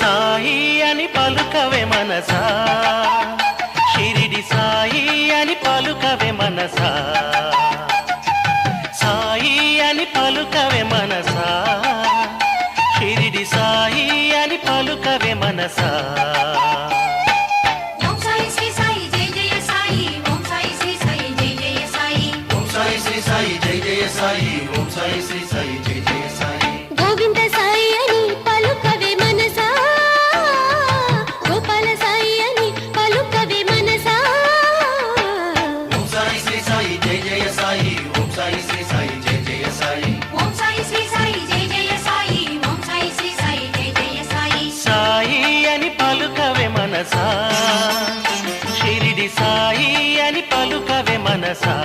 సాయి అని పలుకవే మనసా, షిరిడి సాయి అని పలుకవే మనసా, సాయి అని పలుకవే మనసా, షిరిడి సాయి అని పలుకవే మనసా. ఓం సాయి శ్రీ సాయి జై జయ సాయి, ఓం సాయి శ్రీ సాయి జై జయ సాయి, ఓం సాయి శ్రీ సాయి జై జయ సాయి, ఓం సాయి శ్రీ సాయి జై జయ సాయి. గోవింద సాయి అని పలుకవే మనసా, గోపాల సాయి అని పలుకవే మనసా. ఓం సాయి శ్రీ సాయి జై జయ సాయి, ఓం సాయి శ్రీ సాయి జై జయ సాయి, ఓం సాయి శ్రీ సాయి జై జయ సాయి, ఓం సాయి శ్రీ సాయి జై జయ సాయి. సాయి అని పలుకవే మనసా, షిరిడి సాయి అని పలుకవే మనసా.